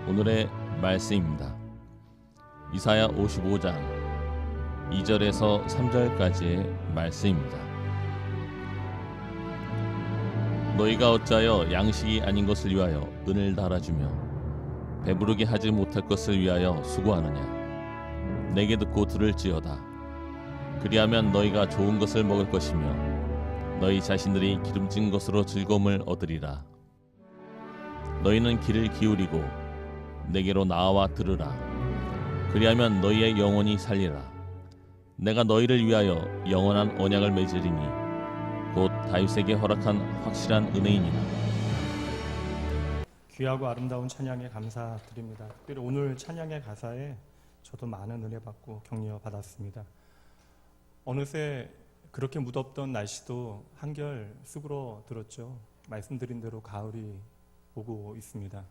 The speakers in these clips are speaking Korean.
오늘의 말씀입니다. 이사야 55장 2절에서 3절까지의 말씀입니다. 너희가 어찌하여 양식이 아닌 것을 위하여 은을 달아주며 배부르게 하지 못할 것을 위하여 수고하느냐. 내게 듣고 들을지어다. 그리하면 너희가 좋은 것을 먹을 것이며 너희 자신들이 기름진 것으로 즐거움을 얻으리라. 너희는 귀를 기울이고 내게로 나와 들으라. 그리하면 너희의 영혼이 살리라. 내가 너희를 위하여 영원한 언약을 맺으리니 곧 다윗에게 허락한 확실한 은혜이니라. 귀하고 아름다운 찬양에 감사드립니다. 특별히 오늘 찬양의 가사에 저도 많은 은혜 받고 격려 받았습니다. 어느새 그렇게 무덥던 날씨도 한결 수그러들었죠. 말씀드린 대로 가을이 오고 있습니다.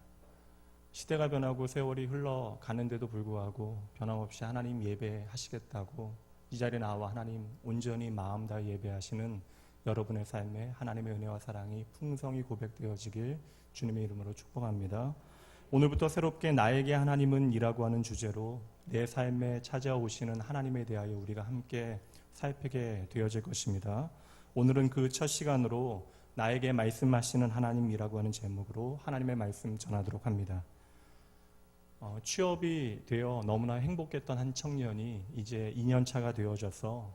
시대가 변하고 세월이 흘러가는데도 불구하고 변함없이 하나님 예배하시겠다고 이 자리에 나와 하나님 온전히 마음 다해 예배하시는 여러분의 삶에 하나님의 은혜와 사랑이 풍성히 고백되어지길 주님의 이름으로 축복합니다. 오늘부터 새롭게 나에게 하나님은 이라고 하는 주제로 내 삶에 찾아오시는 하나님에 대하여 우리가 함께 살피게 되어질 것입니다. 오늘은 그 첫 시간으로 나에게 말씀하시는 하나님이라고 하는 제목으로 하나님의 말씀 전하도록 합니다. 취업이 되어 너무나 행복했던 한 청년이 이제 2년차가 되어져서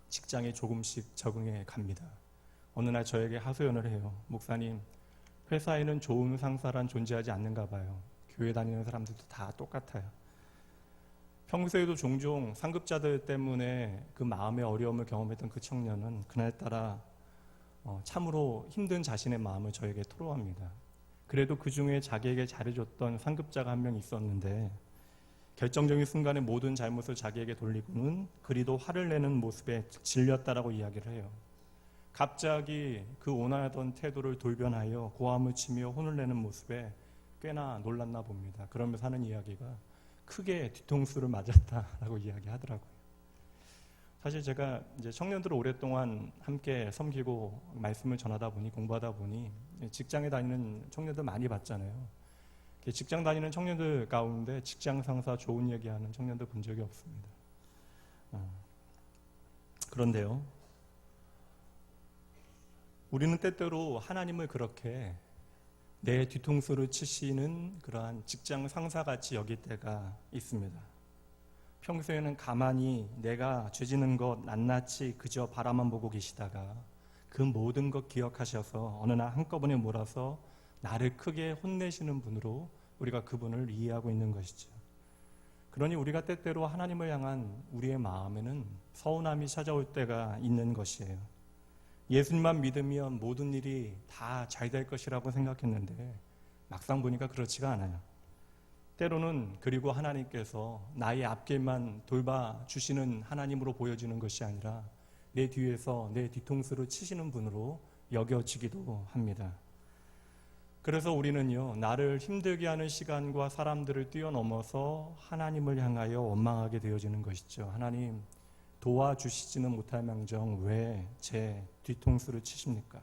직장에 조금씩 적응해 갑니다. 어느 날 저에게 하소연을 해요. 목사님, 회사에는 좋은 상사란 존재하지 않는가 봐요. 교회 다니는 사람들도 다 똑같아요. 평소에도 종종 상급자들 때문에 그 마음의 어려움을 경험했던 그 청년은 그날따라 참으로 힘든 자신의 마음을 저에게 토로합니다. 그래도 그 중에 자기에게 잘해줬던 상급자가 한 명 있었는데 결정적인 순간에 모든 잘못을 자기에게 돌리고는 그리도 화를 내는 모습에 질렸다라고 이야기를 해요. 갑자기 그 온화하던 태도를 돌변하여 고함을 치며 혼을 내는 모습에 꽤나 놀랐나 봅니다. 그러면서 하는 이야기가 크게 뒤통수를 맞았다라고 이야기하더라고요. 사실 제가 이제 청년들을 오랫동안 함께 섬기고 말씀을 전하다 보니 공부하다 보니 직장에 다니는 청년들 많이 봤잖아요. 직장 다니는 청년들 가운데 직장 상사 좋은 얘기하는 청년들 본 적이 없습니다. 그런데요, 우리는 때때로 하나님을 그렇게 내 뒤통수를 치시는 그러한 직장 상사같이 여길 때가 있습니다. 평소에는 가만히 내가 죄지는 것 낱낱이 그저 바라만 보고 계시다가 그 모든 것 기억하셔서 어느 날 한꺼번에 몰아서 나를 크게 혼내시는 분으로 우리가 그분을 이해하고 있는 것이죠. 그러니 우리가 때때로 하나님을 향한 우리의 마음에는 서운함이 찾아올 때가 있는 것이에요. 예수님만 믿으면 모든 일이 다 잘 될 것이라고 생각했는데 막상 보니까 그렇지가 않아요. 때로는 그리고 하나님께서 나의 앞길만 돌봐주시는 하나님으로 보여지는 것이 아니라 내 뒤에서 내 뒤통수를 치시는 분으로 여겨지기도 합니다. 그래서 우리는요, 나를 힘들게 하는 시간과 사람들을 뛰어넘어서 하나님을 향하여 원망하게 되어지는 것이죠. 하나님, 도와주시지는 못할 망정 왜 제 뒤통수를 치십니까?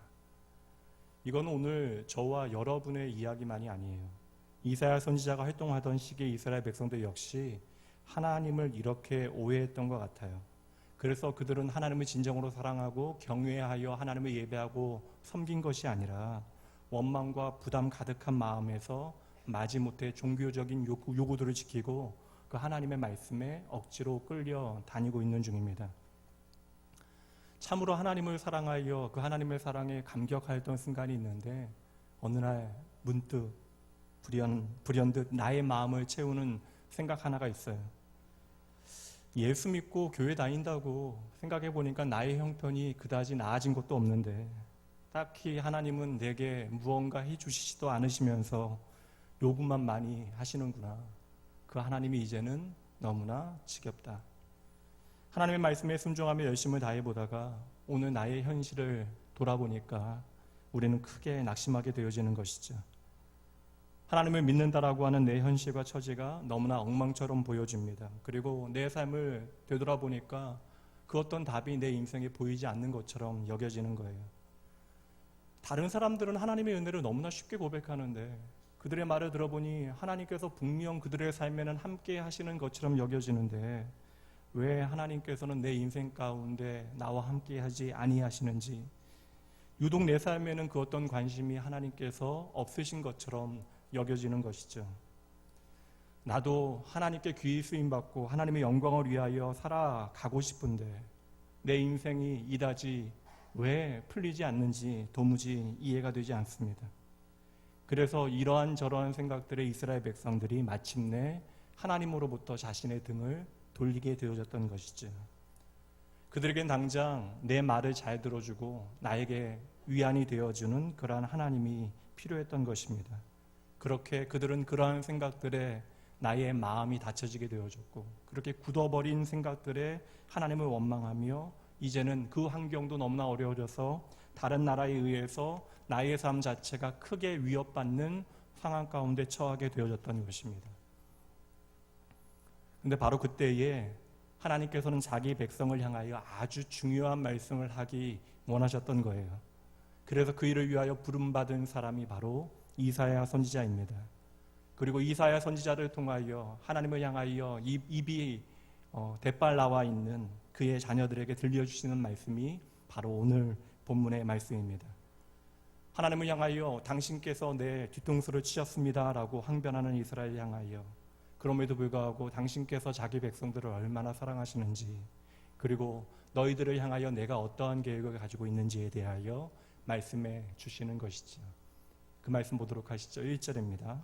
이건 오늘 저와 여러분의 이야기만이 아니에요. 이사야 선지자가 활동하던 시기에 이스라엘 백성들 역시 하나님을 이렇게 오해했던 것 같아요. 그래서 그들은 하나님을 진정으로 사랑하고 경외하여 하나님을 예배하고 섬긴 것이 아니라 원망과 부담 가득한 마음에서 마지못해 종교적인 요구들을 지키고 그 하나님의 말씀에 억지로 끌려 다니고 있는 중입니다. 참으로 하나님을 사랑하여 그 하나님의 사랑에 감격하였던 순간이 있는데 어느 날 문득 불현듯 나의 마음을 채우는 생각 하나가 있어요. 예수 믿고 교회 다닌다고 생각해 보니까 나의 형편이 그다지 나아진 것도 없는데 딱히 하나님은 내게 무언가 해주시지도 않으시면서 요구만 많이 하시는구나. 그 하나님이 이제는 너무나 지겹다. 하나님의 말씀에 순종하며 열심을 다해보다가 오늘 나의 현실을 돌아보니까 우리는 크게 낙심하게 되어지는 것이죠. 하나님을 믿는다라고 하는 내 현실과 처지가 너무나 엉망처럼 보여집니다. 그리고 내 삶을 되돌아보니까 그 어떤 답이 내 인생에 보이지 않는 것처럼 여겨지는 거예요. 다른 사람들은 하나님의 은혜를 너무나 쉽게 고백하는데 그들의 말을 들어보니 하나님께서 분명 그들의 삶에는 함께 하시는 것처럼 여겨지는데 왜 하나님께서는 내 인생 가운데 나와 함께 하지 아니하시는지, 유독 내 삶에는 그 어떤 관심이 하나님께서 없으신 것처럼 여겨지는 것이죠. 나도 하나님께 귀히 쓰임받고 하나님의 영광을 위하여 살아가고 싶은데 내 인생이 이다지 왜 풀리지 않는지 도무지 이해가 되지 않습니다. 그래서 이러한 저러한 생각들의 이스라엘 백성들이 마침내 하나님으로부터 자신의 등을 돌리게 되어졌던 것이죠. 그들에겐 당장 내 말을 잘 들어주고 나에게 위안이 되어주는 그러한 하나님이 필요했던 것입니다. 그렇게 그들은 그러한 생각들에 나의 마음이 닫혀지게 되어졌고, 그렇게 굳어버린 생각들에 하나님을 원망하며 이제는 그 환경도 너무나 어려워져서 다른 나라에 의해서 나의 삶 자체가 크게 위협받는 상황 가운데 처하게 되어졌던 것입니다. 그런데 바로 그때에 하나님께서는 자기 백성을 향하여 아주 중요한 말씀을 하기 원하셨던 거예요. 그래서 그 일을 위하여 부름받은 사람이 바로 이사야 선지자입니다. 그리고 이사야 선지자를 통하여 하나님을 향하여 입이 대빨 나와 있는 그의 자녀들에게 들려주시는 말씀이 바로 오늘 본문의 말씀입니다. 하나님을 향하여 당신께서 내 뒤통수를 치셨습니다 라고 항변하는 이스라엘을 향하여, 그럼에도 불구하고 당신께서 자기 백성들을 얼마나 사랑하시는지, 그리고 너희들을 향하여 내가 어떠한 계획을 가지고 있는지에 대하여 말씀해 주시는 것이죠. 그 말씀 보도록 하시죠. 1절입니다.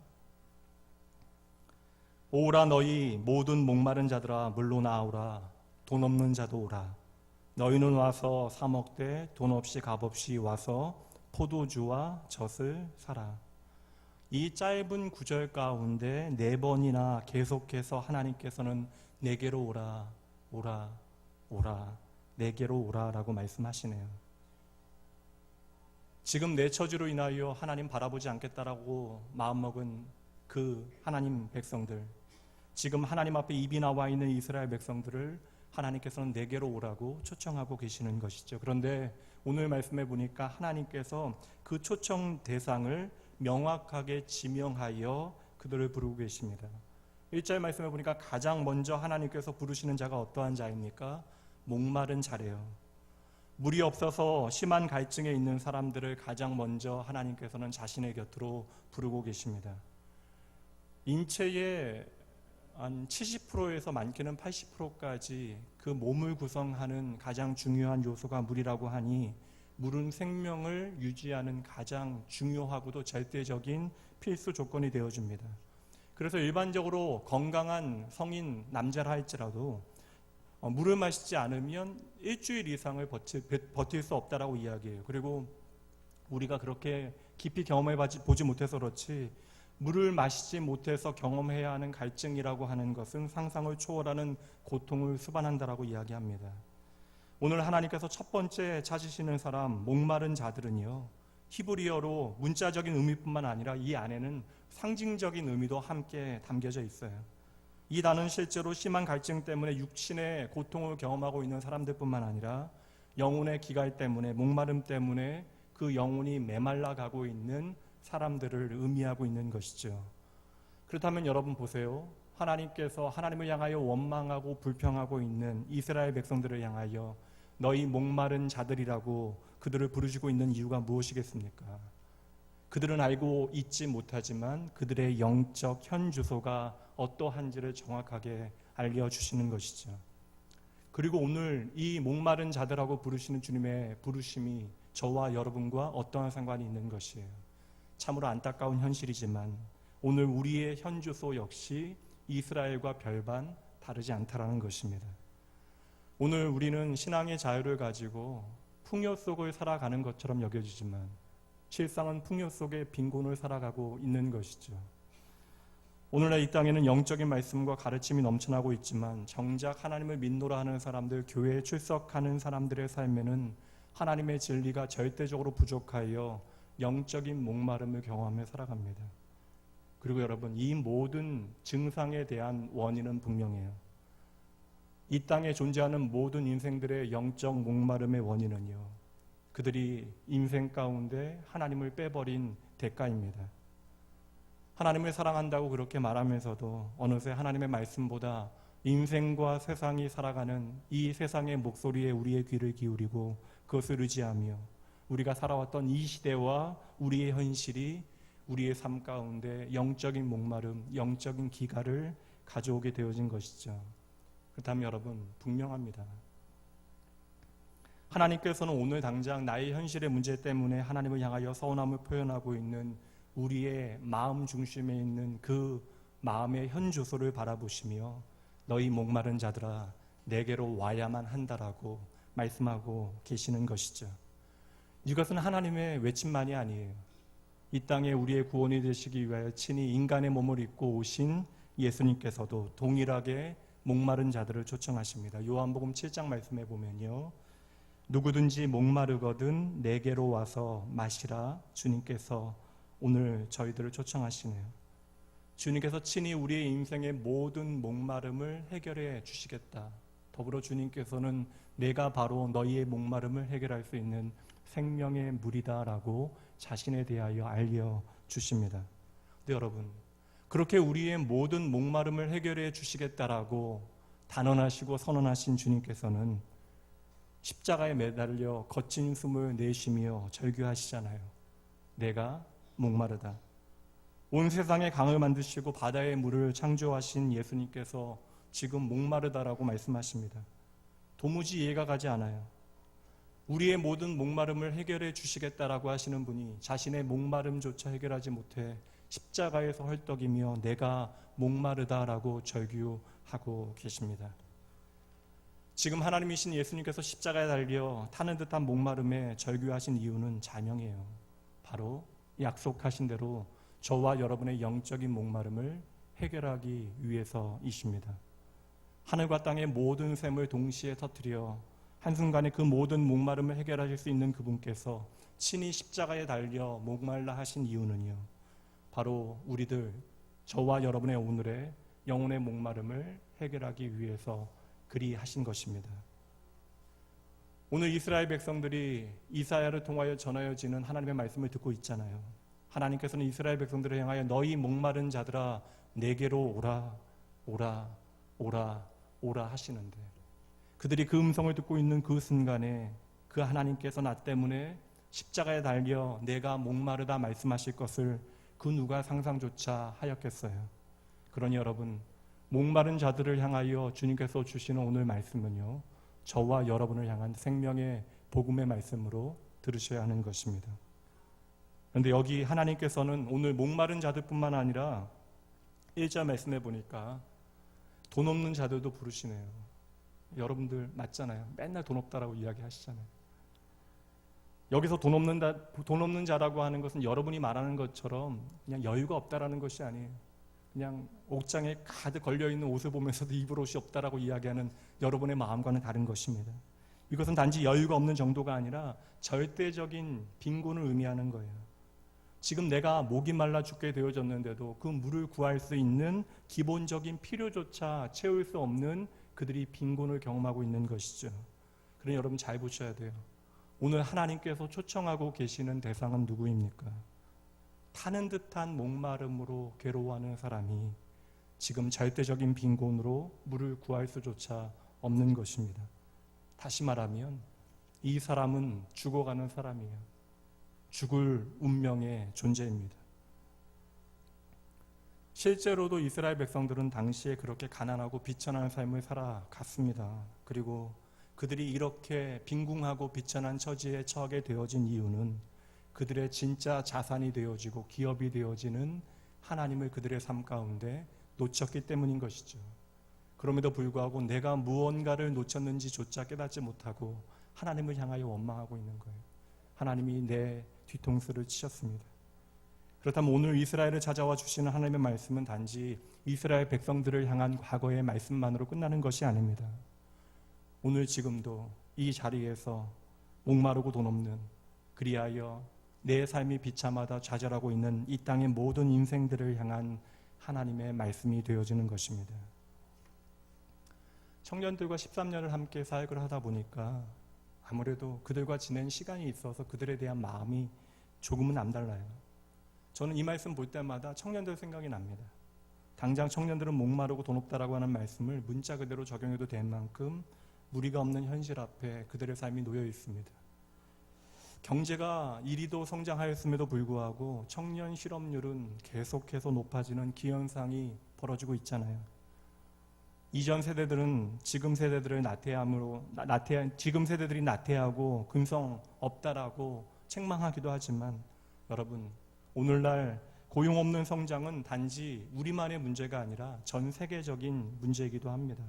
오라 너희 모든 목마른 자들아 물로 나오라. 돈 없는 자도 오라. 너희는 와서 사 먹되 돈 없이 값 없이 와서 포도주와 젖을 사라. 이 짧은 구절 가운데 4번이나 계속해서 하나님께서는 내게로 오라, 오라, 오라, 내게로 오라라고 말씀하시네요. 지금 내 처지로 인하여 하나님 바라보지 않겠다라고 마음먹은 그 하나님 백성들, 지금 하나님 앞에 입이 나와 있는 이스라엘 백성들을 하나님께서는 내게로 오라고 초청하고 계시는 것이죠. 그런데 오늘 말씀해 보니까 하나님께서 그 초청 대상을 명확하게 지명하여 그들을 부르고 계십니다. 1절 말씀해 보니까 가장 먼저 하나님께서 부르시는 자가 어떠한 자입니까? 목마른 자래요. 물이 없어서 심한 갈증에 있는 사람들을 가장 먼저 하나님께서는 자신의 곁으로 부르고 계십니다. 인체의 한 70%에서 많게는 80%까지 그 몸을 구성하는 가장 중요한 요소가 물이라고 하니, 물은 생명을 유지하는 가장 중요하고도 절대적인 필수 조건이 되어줍니다. 그래서 일반적으로 건강한 성인 남자라 할지라도 물을 마시지 않으면 일주일 이상을 버틸 수 없다라고 이야기해요. 그리고 우리가 그렇게 깊이 경험해 보지 못해서 그렇지, 물을 마시지 못해서 경험해야 하는 갈증이라고 하는 것은 상상을 초월하는 고통을 수반한다라고 이야기합니다. 오늘 하나님께서 첫 번째 찾으시는 사람, 목마른 자들은요, 히브리어로 문자적인 의미뿐만 아니라 이 안에는 상징적인 의미도 함께 담겨져 있어요. 이 단어는 실제로 심한 갈증 때문에 육신의 고통을 경험하고 있는 사람들뿐만 아니라 영혼의 기갈 때문에, 목마름 때문에 그 영혼이 메말라 가고 있는 사람들을 의미하고 있는 것이죠. 그렇다면 여러분 보세요. 하나님께서 하나님을 향하여 원망하고 불평하고 있는 이스라엘 백성들을 향하여 너희 목마른 자들이라고 그들을 부르시고 있는 이유가 무엇이겠습니까? 그들은 알고 있지 못하지만 그들의 영적 현 주소가 어떠한지를 정확하게 알려주시는 것이죠. 그리고 오늘 이 목마른 자들하고 부르시는 주님의 부르심이 저와 여러분과 어떠한 상관이 있는 것이에요. 참으로 안타까운 현실이지만 오늘 우리의 현 주소 역시 이스라엘과 별반 다르지 않다라는 것입니다. 오늘 우리는 신앙의 자유를 가지고 풍요 속을 살아가는 것처럼 여겨지지만 실상은 풍요 속의 빈곤을 살아가고 있는 것이죠. 오늘날 이 땅에는 영적인 말씀과 가르침이 넘쳐나고 있지만 정작 하나님을 믿노라 하는 사람들, 교회에 출석하는 사람들의 삶에는 하나님의 진리가 절대적으로 부족하여 영적인 목마름을 경험하며 살아갑니다. 그리고 여러분, 이 모든 증상에 대한 원인은 분명해요. 이 땅에 존재하는 모든 인생들의 영적 목마름의 원인은요, 그들이 인생 가운데 하나님을 빼버린 대가입니다. 하나님을 사랑한다고 그렇게 말하면서도 어느새 하나님의 말씀보다 인생과 세상이 살아가는 이 세상의 목소리에 우리의 귀를 기울이고 그것을 의지하며 우리가 살아왔던 이 시대와 우리의 현실이 우리의 삶 가운데 영적인 목마름, 영적인 기갈을 가져오게 되어진 것이죠. 그렇다면 여러분, 분명합니다. 하나님께서는 오늘 당장 나의 현실의 문제 때문에 하나님을 향하여 서운함을 표현하고 있는 우리의 마음 중심에 있는 그 마음의 현주소를 바라보시며 너희 목마른 자들아 내게로 와야만 한다라고 말씀하고 계시는 것이죠. 이것은 하나님의 외침만이 아니에요. 이 땅에 우리의 구원이 되시기 위하여 친히 인간의 몸을 입고 오신 예수님께서도 동일하게 목마른 자들을 초청하십니다. 요한복음 7장 말씀에 보면요, 누구든지 목마르거든 내게로 와서 마시라. 주님께서 오늘 저희들을 초청하시네요. 주님께서 친히 우리의 인생의 모든 목마름을 해결해 주시겠다. 더불어 주님께서는 내가 바로 너희의 목마름을 해결할 수 있는 생명의 물이다라고 자신에 대하여 알려주십니다. 근데 여러분, 그렇게 우리의 모든 목마름을 해결해 주시겠다라고 단언하시고 선언하신 주님께서는 십자가에 매달려 거친 숨을 내쉬며 절규하시잖아요. 내가 목마르다. 온 세상의 강을 만드시고 바다의 물을 창조하신 예수님께서 지금 목마르다라고 말씀하십니다. 도무지 이해가 가지 않아요. 우리의 모든 목마름을 해결해 주시겠다라고 하시는 분이 자신의 목마름조차 해결하지 못해 십자가에서 헐떡이며 내가 목마르다라고 절규하고 계십니다. 지금 하나님이신 예수님께서 십자가에 달려 타는 듯한 목마름에 절규하신 이유는 자명해요. 바로 약속하신 대로 저와 여러분의 영적인 목마름을 해결하기 위해서이십니다. 하늘과 땅의 모든 샘을 동시에 터뜨려 한순간에 그 모든 목마름을 해결하실 수 있는 그분께서 친히 십자가에 달려 목말라 하신 이유는요, 바로 우리들, 저와 여러분의 오늘의 영혼의 목마름을 해결하기 위해서 그리 하신 것입니다. 오늘 이스라엘 백성들이 이사야를 통하여 전하여지는 하나님의 말씀을 듣고 있잖아요. 하나님께서는 이스라엘 백성들을 향하여 너희 목마른 자들아 내게로 오라 오라 오라 오라 하시는데, 그들이 그 음성을 듣고 있는 그 순간에 그 하나님께서 나 때문에 십자가에 달려 내가 목마르다 말씀하실 것을 그 누가 상상조차 하였겠어요. 그러니 여러분, 목마른 자들을 향하여 주님께서 주시는 오늘 말씀은요, 저와 여러분을 향한 생명의 복음의 말씀으로 들으셔야 하는 것입니다. 그런데 여기 하나님께서는 오늘 목마른 자들뿐만 아니라 1절 말씀해 보니까 돈 없는 자들도 부르시네요. 여러분들 맞잖아요. 맨날 돈 없다라고 이야기하시잖아요. 여기서 돈 없는 자라고 하는 것은 여러분이 말하는 것처럼 그냥 여유가 없다라는 것이 아니에요. 그냥 옥장에 가득 걸려있는 옷을 보면서도 입을 옷이 없다라고 이야기하는 여러분의 마음과는 다른 것입니다. 이것은 단지 여유가 없는 정도가 아니라 절대적인 빈곤을 의미하는 거예요. 지금 내가 목이 말라 죽게 되어졌는데도 그 물을 구할 수 있는 기본적인 필요조차 채울 수 없는 그들이 빈곤을 경험하고 있는 것이죠. 그러니 여러분 잘 보셔야 돼요. 오늘 하나님께서 초청하고 계시는 대상은 누구입니까? 타는 듯한 목마름으로 괴로워하는 사람이 지금 절대적인 빈곤으로 물을 구할 수조차 없는 것입니다. 다시 말하면 이 사람은 죽어가는 사람이에요. 죽을 운명의 존재입니다. 실제로도 이스라엘 백성들은 당시에 그렇게 가난하고 비천한 삶을 살아갔습니다. 그리고 그들이 이렇게 빈궁하고 비천한 처지에 처하게 되어진 이유는 그들의 진짜 자산이 되어지고 기업이 되어지는 하나님을 그들의 삶 가운데 놓쳤기 때문인 것이죠. 그럼에도 불구하고 내가 무언가를 놓쳤는지조차 깨닫지 못하고 하나님을 향하여 원망하고 있는 거예요. 하나님이 내 뒤통수를 치셨습니다. 그렇다면 오늘 이스라엘을 찾아와 주시는 하나님의 말씀은 단지 이스라엘 백성들을 향한 과거의 말씀만으로 끝나는 것이 아닙니다. 오늘 지금도 이 자리에서 목마르고 돈 없는, 그리하여 내 삶이 비참하다 좌절하고 있는 이 땅의 모든 인생들을 향한 하나님의 말씀이 되어지는 것입니다. 청년들과 13년을 함께 사역을 하다 보니까 아무래도 그들과 지낸 시간이 있어서 그들에 대한 마음이 조금은 남달라요. 저는 이 말씀 볼 때마다 청년들 생각이 납니다. 당장 청년들은 목마르고 돈 없다라고 하는 말씀을 문자 그대로 적용해도 될 만큼 무리가 없는 현실 앞에 그들의 삶이 놓여 있습니다. 경제가 이리도 성장하였음에도 불구하고 청년 실업률은 계속해서 높아지는 기현상이 벌어지고 있잖아요. 이전 세대들은 지금 세대들을 지금 세대들이 나태하고 근성 없다라고 책망하기도 하지만 여러분, 오늘날 고용 없는 성장은 단지 우리만의 문제가 아니라 전 세계적인 문제이기도 합니다.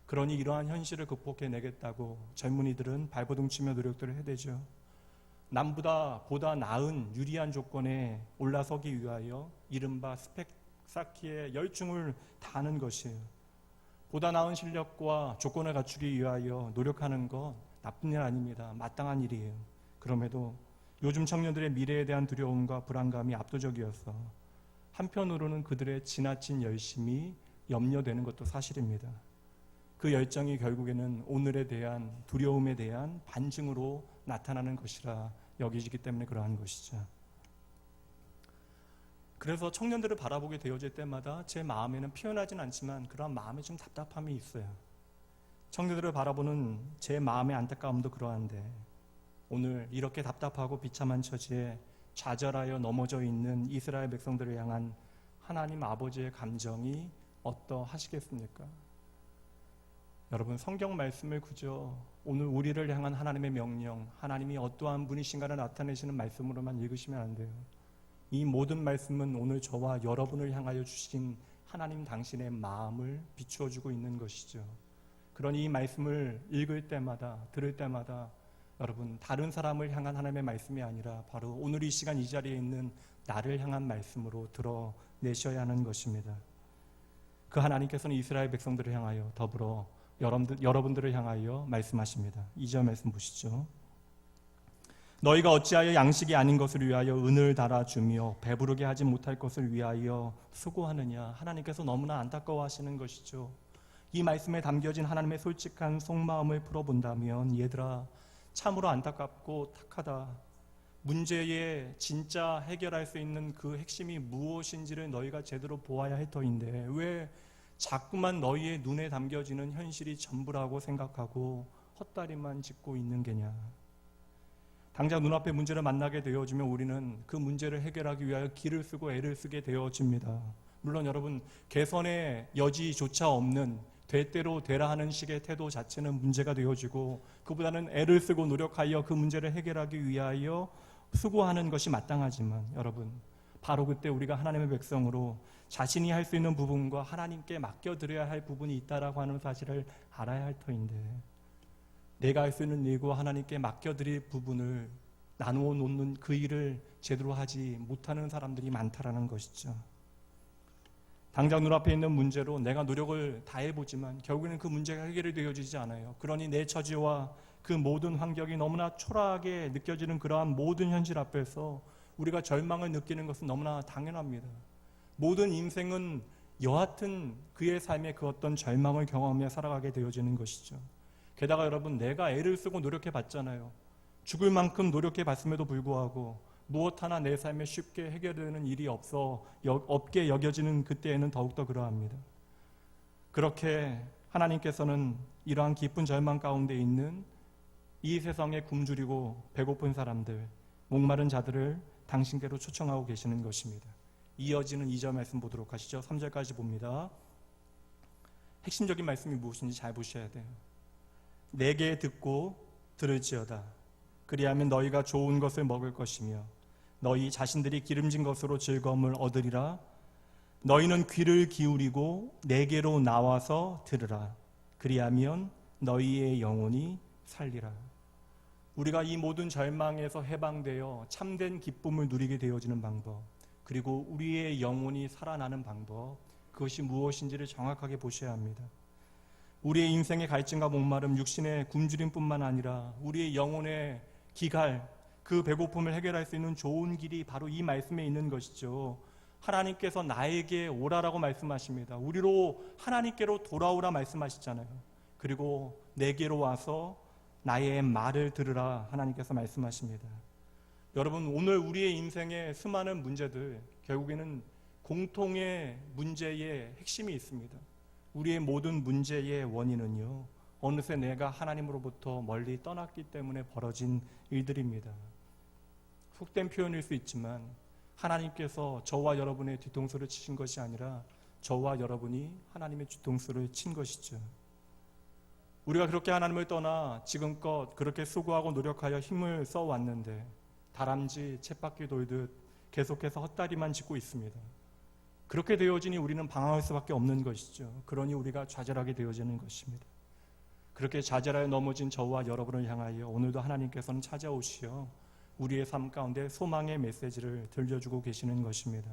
그러니 이러한 현실을 극복해내겠다고 젊은이들은 발버둥치며 노력들을 해대죠. 남보다 보다 나은 유리한 조건에 올라서기 위하여 이른바 스펙 쌓기에 열중을 다하는 것이에요. 보다 나은 실력과 조건을 갖추기 위하여 노력하는 것 나쁜 일 아닙니다. 마땅한 일이에요. 그럼에도 요즘 청년들의 미래에 대한 두려움과 불안감이 압도적이어서 한편으로는 그들의 지나친 열심이 염려되는 것도 사실입니다. 그 열정이 결국에는 오늘에 대한 두려움에 대한 반증으로 나타나는 것이라 여기지기 때문에 그러한 것이죠. 그래서 청년들을 바라보게 되어질 때마다 제 마음에는 표현하진 않지만 그러한 마음에 좀 답답함이 있어요. 청년들을 바라보는 제 마음의 안타까움도 그러한데 오늘 이렇게 답답하고 비참한 처지에 좌절하여 넘어져 있는 이스라엘 백성들을 향한 하나님 아버지의 감정이 어떠하시겠습니까? 여러분, 성경 말씀을 그저 오늘 우리를 향한 하나님의 명령, 하나님이 어떠한 분이신가를 나타내시는 말씀으로만 읽으시면 안 돼요. 이 모든 말씀은 오늘 저와 여러분을 향하여 주신 하나님 당신의 마음을 비추어 주고 있는 것이죠. 그러니 이 말씀을 읽을 때마다, 들을 때마다 여러분, 다른 사람을 향한 하나님의 말씀이 아니라 바로 오늘 이 시간 이 자리에 있는 나를 향한 말씀으로 드러내셔야 하는 것입니다. 그 하나님께서는 이스라엘 백성들을 향하여 더불어 여러분들을 향하여 말씀하십니다. 2절 말씀 보시죠. 너희가 어찌하여 양식이 아닌 것을 위하여 은을 달아주며 배부르게 하지 못할 것을 위하여 수고하느냐. 하나님께서 너무나 안타까워하시는 것이죠. 이 말씀에 담겨진 하나님의 솔직한 속마음을 풀어본다면 얘들아, 참으로 안타깝고 탁하다. 문제의 진짜 해결할 수 있는 그 핵심이 무엇인지를 너희가 제대로 보아야 할 터인데 왜 자꾸만 너희의 눈에 담겨지는 현실이 전부라고 생각하고 헛다리만 짚고 있는 게냐. 당장 눈앞의 문제를 만나게 되어지면 우리는 그 문제를 해결하기 위하여 기를 쓰고 애를 쓰게 되어집니다. 물론 여러분, 개선의 여지조차 없는 되대로 되라 하는 식의 태도 자체는 문제가 되어지고 그보다는 애를 쓰고 노력하여 그 문제를 해결하기 위하여 수고하는 것이 마땅하지만 여러분, 바로 그때 우리가 하나님의 백성으로 자신이 할 수 있는 부분과 하나님께 맡겨드려야 할 부분이 있다라고 하는 사실을 알아야 할 터인데 내가 할 수 있는 일과 하나님께 맡겨드릴 부분을 나누어 놓는 그 일을 제대로 하지 못하는 사람들이 많다라는 것이죠. 당장 눈앞에 있는 문제로 내가 노력을 다해보지만 결국에는 그 문제가 해결이 되어지지 않아요. 그러니 내 처지와 그 모든 환경이 너무나 초라하게 느껴지는 그러한 모든 현실 앞에서 우리가 절망을 느끼는 것은 너무나 당연합니다. 모든 인생은 여하튼 그의 삶에 그 어떤 절망을 경험하며 살아가게 되어지는 것이죠. 게다가 여러분, 내가 애를 쓰고 노력해 봤잖아요. 죽을 만큼 노력해 봤음에도 불구하고 무엇 하나 내 삶에 쉽게 해결되는 일이 없게 여겨지는 그때에는 더욱더 그러합니다. 그렇게 하나님께서는 이러한 깊은 절망 가운데 있는 이 세상에 굶주리고 배고픈 사람들, 목마른 자들을 당신께로 초청하고 계시는 것입니다. 이어지는 2절 말씀 보도록 하시죠. 3절까지 봅니다. 핵심적인 말씀이 무엇인지 잘 보셔야 돼요. 내게 듣고 들을지어다. 그리하면 너희가 좋은 것을 먹을 것이며 너희 자신들이 기름진 것으로 즐거움을 얻으리라. 너희는 귀를 기울이고 내게로 나와서 들으라. 그리하면 너희의 영혼이 살리라. 우리가 이 모든 절망에서 해방되어 참된 기쁨을 누리게 되어지는 방법, 그리고 우리의 영혼이 살아나는 방법, 그것이 무엇인지를 정확하게 보셔야 합니다. 우리의 인생의 갈증과 목마름, 육신의 굶주림뿐만 아니라 우리의 영혼의 기갈, 그 배고픔을 해결할 수 있는 좋은 길이 바로 이 말씀에 있는 것이죠. 하나님께서 나에게 오라라고 말씀하십니다. 우리로 하나님께로 돌아오라 말씀하시잖아요. 그리고 내게로 와서 나의 말을 들으라 하나님께서 말씀하십니다. 여러분, 오늘 우리의 인생의 수많은 문제들, 결국에는 공통의 문제의 핵심이 있습니다. 우리의 모든 문제의 원인은요, 어느새 내가 하나님으로부터 멀리 떠났기 때문에 벌어진 일들입니다. 속된 표현일 수 있지만 하나님께서 저와 여러분의 뒤통수를 치신 것이 아니라 저와 여러분이 하나님의 뒤통수를 친 것이죠. 우리가 그렇게 하나님을 떠나 지금껏 그렇게 수고하고 노력하여 힘을 써왔는데 다람쥐 쳇바퀴 돌듯 계속해서 헛다리만 짚고 있습니다. 그렇게 되어지니 우리는 방황할 수밖에 없는 것이죠. 그러니 우리가 좌절하게 되어지는 것입니다. 그렇게 좌절하여 넘어진 저와 여러분을 향하여 오늘도 하나님께서는 찾아오시어 우리의 삶 가운데 소망의 메시지를 들려주고 계시는 것입니다.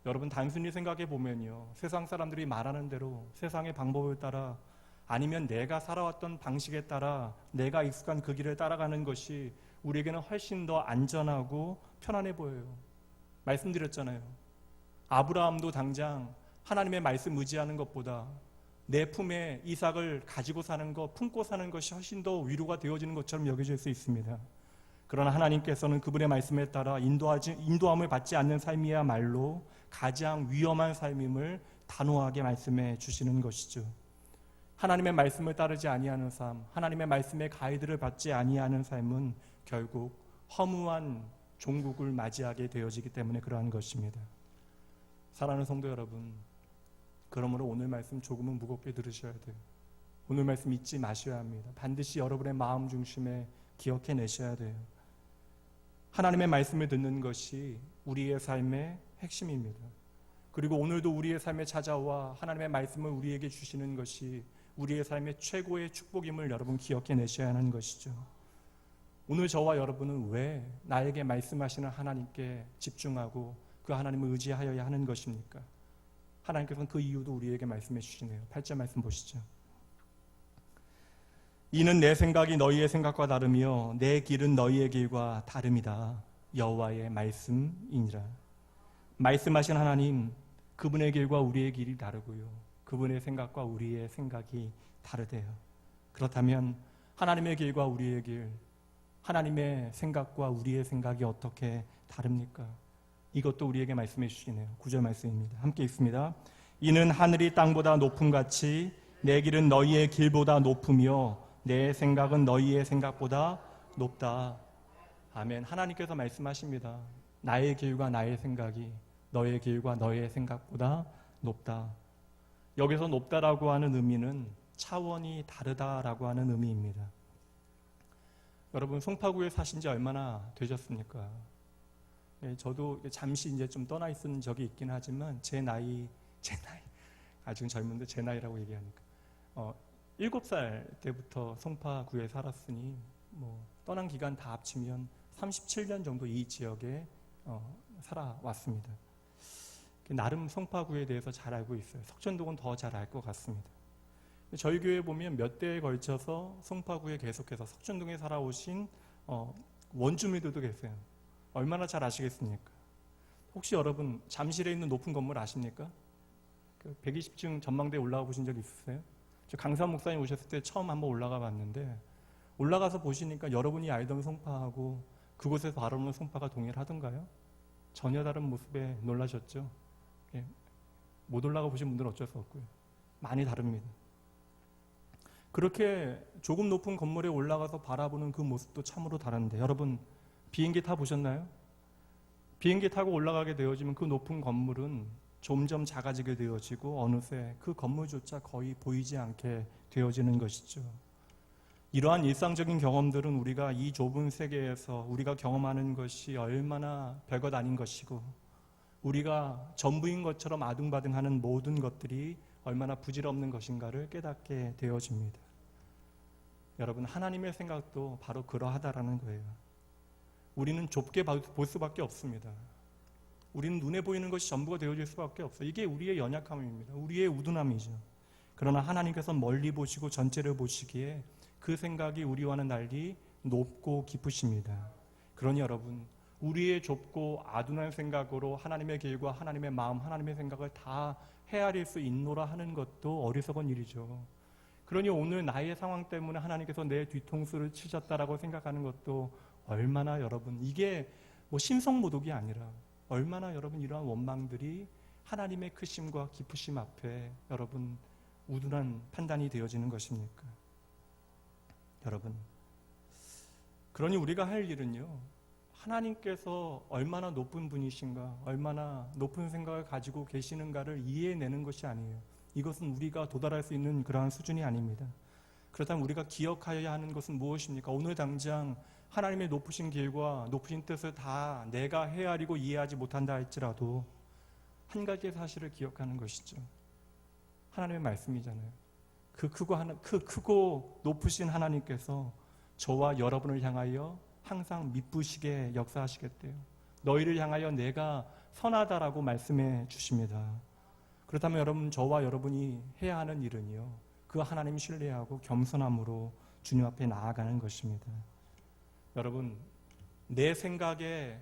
여러분, 단순히 생각해 보면요, 세상 사람들이 말하는 대로 세상의 방법을 따라 아니면 내가 살아왔던 방식에 따라 내가 익숙한 그 길을 따라가는 것이 우리에게는 훨씬 더 안전하고 편안해 보여요. 말씀드렸잖아요. 아브라함도 당장 하나님의 말씀 의지하는 것보다 내 품에 이삭을 가지고 사는 것, 품고 사는 것이 훨씬 더 위로가 되어지는 것처럼 여겨질 수 있습니다. 그러나 하나님께서는 그분의 말씀에 따라 인도함을 받지 않는 삶이야말로 가장 위험한 삶임을 단호하게 말씀해 주시는 것이죠. 하나님의 말씀을 따르지 아니하는 삶, 하나님의 말씀의 가이드를 받지 아니하는 삶은 결국 허무한 종국을 맞이하게 되어지기 때문에 그러한 것입니다. 사랑하는 성도 여러분, 그러므로 오늘 말씀 조금은 무겁게 들으셔야 돼요. 오늘 말씀 잊지 마셔야 합니다. 반드시 여러분의 마음 중심에 기억해내셔야 돼요. 하나님의 말씀을 듣는 것이 우리의 삶의 핵심입니다. 그리고 오늘도 우리의 삶에 찾아와 하나님의 말씀을 우리에게 주시는 것이 우리의 삶의 최고의 축복임을 여러분 기억해내셔야 하는 것이죠. 오늘 저와 여러분은 왜 나에게 말씀하시는 하나님께 집중하고 그 하나님을 의지하여야 하는 것입니까? 하나님께서는 그 이유도 우리에게 말씀해 주시네요. 8절 말씀 보시죠. 이는 내 생각이 너희의 생각과 다르며 내 길은 너희의 길과 다름이다. 여호와의 말씀이니라. 말씀하신 하나님, 그분의 길과 우리의 길이 다르고요, 그분의 생각과 우리의 생각이 다르대요. 그렇다면 하나님의 길과 우리의 길, 하나님의 생각과 우리의 생각이 어떻게 다릅니까? 이것도 우리에게 말씀해 주시네요. 9절 말씀입니다. 함께 읽습니다. 이는 하늘이 땅보다 높음같이 내 길은 너희의 길보다 높으며 내 생각은 너희의 생각보다 높다. 아멘. 하나님께서 말씀하십니다. 나의 길과 나의 생각이 너의 길과 너의 생각보다 높다. 여기서 높다라고 하는 의미는 차원이 다르다라고 하는 의미입니다. 여러분, 송파구에 사신 지 얼마나 되셨습니까? 저도 잠시 이제 좀 떠나 있은 적이 있긴 하지만 제 나이 아직은 젊은데 제 나이라고 얘기하니까 7살 때부터 송파구에 살았으니 떠난 기간 다 합치면 37년 정도 이 지역에 살아왔습니다. 나름 송파구에 대해서 잘 알고 있어요. 석천동은 더 잘 알 것 같습니다. 저희 교회에 보면 몇 대에 걸쳐서 송파구에 계속해서 석천동에 살아오신 원주민들도 계세요. 얼마나 잘 아시겠습니까? 혹시 여러분 잠실에 있는 높은 건물 아십니까? 120층 전망대에 올라가 보신 적 있으세요? 저 강사 목사님 오셨을 때 처음 한번 올라가 봤는데 올라가서 보시니까 여러분이 알던 송파하고 그곳에서 바라보는 송파가 동일하던가요? 전혀 다른 모습에 놀라셨죠? 못 올라가 보신 분들은 어쩔 수 없고요. 많이 다릅니다. 그렇게 조금 높은 건물에 올라가서 바라보는 그 모습도 참으로 다른데 여러분 비행기 타보셨나요? 비행기 타고 올라가게 되어지면 그 높은 건물은 점점 작아지게 되어지고 어느새 그 건물조차 거의 보이지 않게 되어지는 것이죠. 이러한 일상적인 경험들은 우리가 이 좁은 세계에서 우리가 경험하는 것이 얼마나 별것 아닌 것이고 우리가 전부인 것처럼 아둥바둥하는 모든 것들이 얼마나 부질없는 것인가를 깨닫게 되어집니다. 여러분, 하나님의 생각도 바로 그러하다라는 거예요. 우리는 좁게 볼 수밖에 없습니다. 우리는 눈에 보이는 것이 전부가 되어질 수밖에 없어요. 이게 우리의 연약함입니다. 우리의 우둔함이죠. 그러나 하나님께서 멀리 보시고 전체를 보시기에 그 생각이 우리와는 달리 높고 깊으십니다. 그러니 여러분, 우리의 좁고 아둔한 생각으로 하나님의 길과 하나님의 마음, 하나님의 생각을 다 헤아릴 수 있노라 하는 것도 어리석은 일이죠. 그러니 오늘 나의 상황 때문에 하나님께서 내 뒤통수를 치셨다라고 생각하는 것도 얼마나 여러분, 이게 뭐 신성모독이 아니라 얼마나 여러분 이러한 원망들이 하나님의 크심과 깊으심 앞에 여러분 우둔한 판단이 되어지는 것입니까? 여러분, 그러니 우리가 할 일은요, 하나님께서 얼마나 높은 분이신가, 얼마나 높은 생각을 가지고 계시는가를 이해해내는 것이 아니에요. 이것은 우리가 도달할 수 있는 그러한 수준이 아닙니다. 그렇다면 우리가 기억하여야 하는 것은 무엇입니까? 오늘 당장 하나님의 높으신 길과 높으신 뜻을 다 내가 헤아리고 이해하지 못한다 할지라도 한 가지의 사실을 기억하는 것이죠. 하나님의 말씀이잖아요. 그 크고 높으신 하나님께서 저와 여러분을 향하여 항상 미쁘시게 역사하시겠대요. 너희를 향하여 내가 선하다라고 말씀해 주십니다. 그렇다면 여러분, 저와 여러분이 해야 하는 일은요, 그 하나님 신뢰하고 겸손함으로 주님 앞에 나아가는 것입니다. 여러분, 내 생각의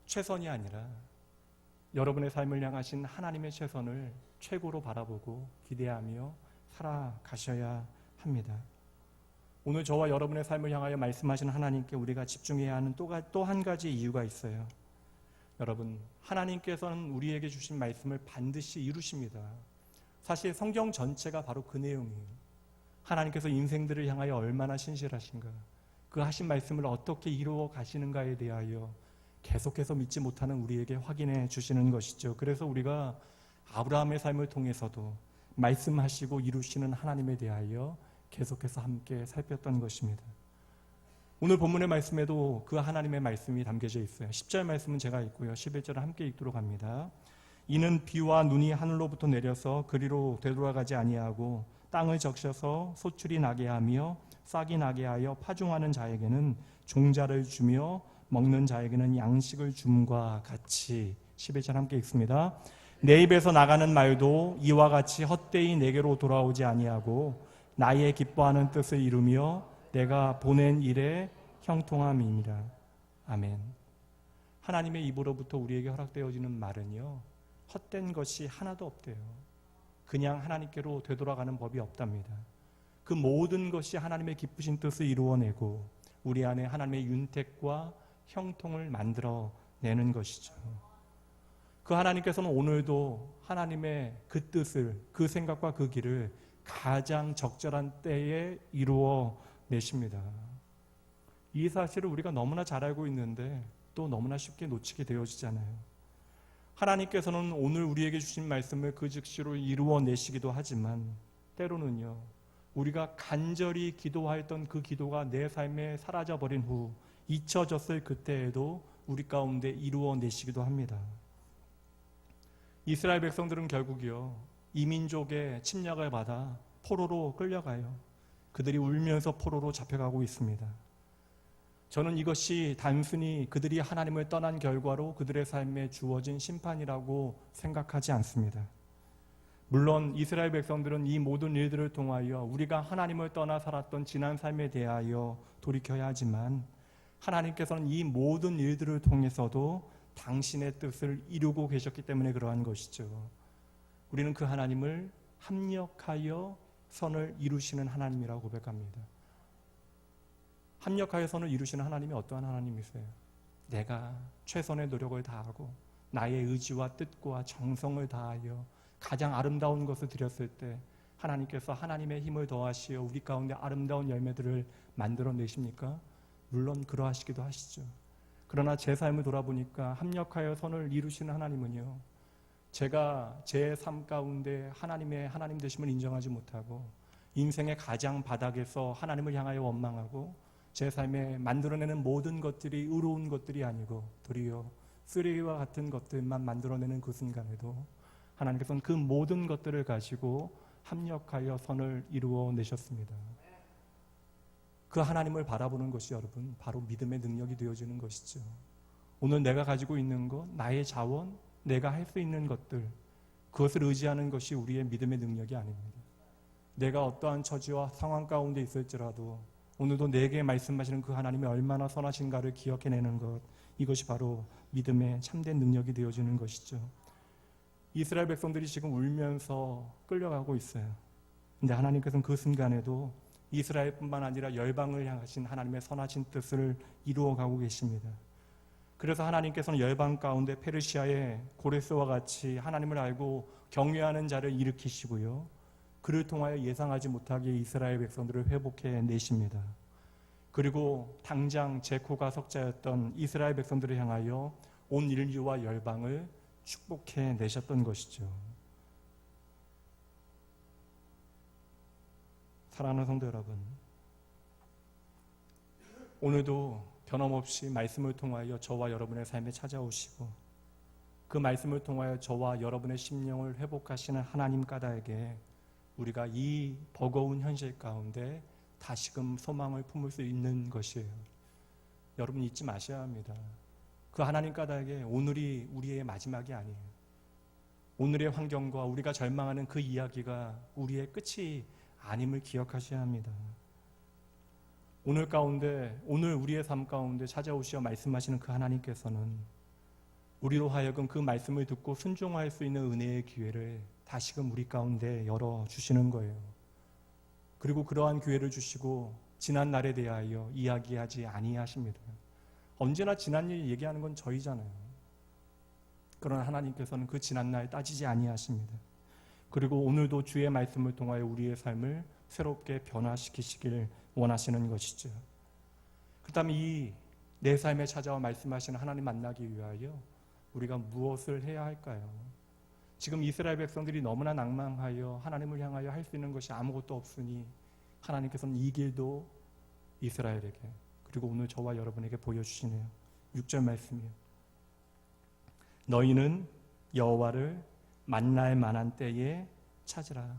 최선이 아니라 여러분의 삶을 향하신 하나님의 최선을 최고로 바라보고 기대하며 살아가셔야 합니다. 오늘 저와 여러분의 삶을 향하여 말씀하신 하나님께 우리가 집중해야 하는 또 한 가지 이유가 있어요. 여러분, 하나님께서는 우리에게 주신 말씀을 반드시 이루십니다. 사실 성경 전체가 바로 그 내용이에요. 하나님께서 인생들을 향하여 얼마나 신실하신가, 그 하신 말씀을 어떻게 이루어 가시는가에 대하여 계속해서 믿지 못하는 우리에게 확인해 주시는 것이죠. 그래서 우리가 아브라함의 삶을 통해서도 말씀하시고 이루시는 하나님에 대하여 계속해서 함께 살폈던 것입니다. 오늘 본문의 말씀에도 그 하나님의 말씀이 담겨져 있어요. 10절 말씀은 제가 읽고요, 11절을 함께 읽도록 합니다. 이는 비와 눈이 하늘로부터 내려서 그리로 되돌아가지 아니하고 땅을 적셔서 소출이 나게 하며 싹이 나게 하여 파종하는 자에게는 종자를 주며 먹는 자에게는 양식을 줌과 같이. 11절 함께 읽습니다. 내 입에서 나가는 말도 이와 같이 헛되이 내게로 돌아오지 아니하고 나의 기뻐하는 뜻을 이루며 내가 보낸 일에 형통함이니라. 아멘. 하나님의 입으로부터 우리에게 허락되어지는 말은요, 헛된 것이 하나도 없대요. 그냥 하나님께로 되돌아가는 법이 없답니다. 그 모든 것이 하나님의 기쁘신 뜻을 이루어내고 우리 안에 하나님의 윤택과 형통을 만들어내는 것이죠. 그 하나님께서는 오늘도 하나님의 그 뜻을, 그 생각과 그 길을 가장 적절한 때에 이루어내십니다. 이 사실을 우리가 너무나 잘 알고 있는데 또 너무나 쉽게 놓치게 되어지잖아요. 하나님께서는 오늘 우리에게 주신 말씀을 그 즉시로 이루어내시기도 하지만 때로는요, 우리가 간절히 기도하였던 그 기도가 내 삶에 사라져버린 후 잊혀졌을 그때에도 우리 가운데 이루어내시기도 합니다. 이스라엘 백성들은 결국이요, 이민족의 침략을 받아 포로로 끌려가요. 그들이 울면서 포로로 잡혀가고 있습니다. 저는 이것이 단순히 그들이 하나님을 떠난 결과로 그들의 삶에 주어진 심판이라고 생각하지 않습니다. 물론 이스라엘 백성들은 이 모든 일들을 통하여 우리가 하나님을 떠나 살았던 지난 삶에 대하여 돌이켜야 하지만 하나님께서는 이 모든 일들을 통해서도 당신의 뜻을 이루고 계셨기 때문에 그러한 것이죠. 우리는 그 하나님을 합력하여 선을 이루시는 하나님이라고 고백합니다. 합력하여 선을 이루시는 하나님이 어떠한 하나님이세요? 내가 최선의 노력을 다하고 나의 의지와 뜻과 정성을 다하여 가장 아름다운 것을 드렸을 때 하나님께서 하나님의 힘을 더하시어 우리 가운데 아름다운 열매들을 만들어내십니까? 물론 그러하시기도 하시죠. 그러나 제 삶을 돌아보니까 합력하여 선을 이루시는 하나님은요, 제가 제 삶 가운데 하나님의 하나님 되심을 인정하지 못하고 인생의 가장 바닥에서 하나님을 향하여 원망하고 제 삶에 만들어내는 모든 것들이 의로운 것들이 아니고 도리어 쓰레기와 같은 것들만 만들어내는 그 순간에도 하나님께서는 그 모든 것들을 가지고 합력하여 선을 이루어내셨습니다. 그 하나님을 바라보는 것이 여러분 바로 믿음의 능력이 되어지는 것이죠. 오늘 내가 가지고 있는 것, 나의 자원, 내가 할 수 있는 것들, 그것을 의지하는 것이 우리의 믿음의 능력이 아닙니다. 내가 어떠한 처지와 상황 가운데 있을지라도 오늘도 내게 말씀하시는 그 하나님이 얼마나 선하신가를 기억해내는 것, 이것이 바로 믿음의 참된 능력이 되어지는 것이죠. 이스라엘 백성들이 지금 울면서 끌려가고 있어요. 근데 하나님께서는 그 순간에도 이스라엘뿐만 아니라 열방을 향하신 하나님의 선하신 뜻을 이루어가고 계십니다. 그래서 하나님께서는 열방 가운데 페르시아의 고레스와 같이 하나님을 알고 경외하는 자를 일으키시고요. 그를 통하여 예상하지 못하게 이스라엘 백성들을 회복해 내십니다. 그리고 당장 제코가 석자였던 이스라엘 백성들을 향하여 온 인류와 열방을 축복해 내셨던 것이죠. 사랑하는 성도 여러분, 오늘도 변함없이 말씀을 통하여 저와 여러분의 삶에 찾아오시고 그 말씀을 통하여 저와 여러분의 심령을 회복하시는 하나님 까닭에 우리가 이 버거운 현실 가운데 다시금 소망을 품을 수 있는 것이에요. 여러분 잊지 마셔야 합니다. 그 하나님 까닭에 오늘이 우리의 마지막이 아니에요. 오늘의 환경과 우리가 절망하는 그 이야기가 우리의 끝이 아님을 기억하셔야 합니다. 오늘 가운데, 오늘 우리의 삶 가운데 찾아오시어 말씀하시는 그 하나님께서는 우리로 하여금 그 말씀을 듣고 순종할 수 있는 은혜의 기회를 다시금 우리 가운데 열어주시는 거예요. 그리고 그러한 기회를 주시고 지난 날에 대하여 이야기하지 아니하십니다. 언제나 지난 일 얘기하는 건 저희잖아요. 그러나 하나님께서는 그 지난 날 따지지 아니하십니다. 그리고 오늘도 주의 말씀을 통하여 우리의 삶을 새롭게 변화시키시길 원하시는 것이죠. 그 다음에 이 내 삶에 찾아와 말씀하시는 하나님 만나기 위하여 우리가 무엇을 해야 할까요? 지금 이스라엘 백성들이 너무나 낭망하여 하나님을 향하여 할 수 있는 것이 아무것도 없으니 하나님께서는 이 길도 이스라엘에게 그리고 오늘 저와 여러분에게 보여주시네요. 6절 말씀이에요. 너희는 여호와를 만날 만한 때에 찾으라.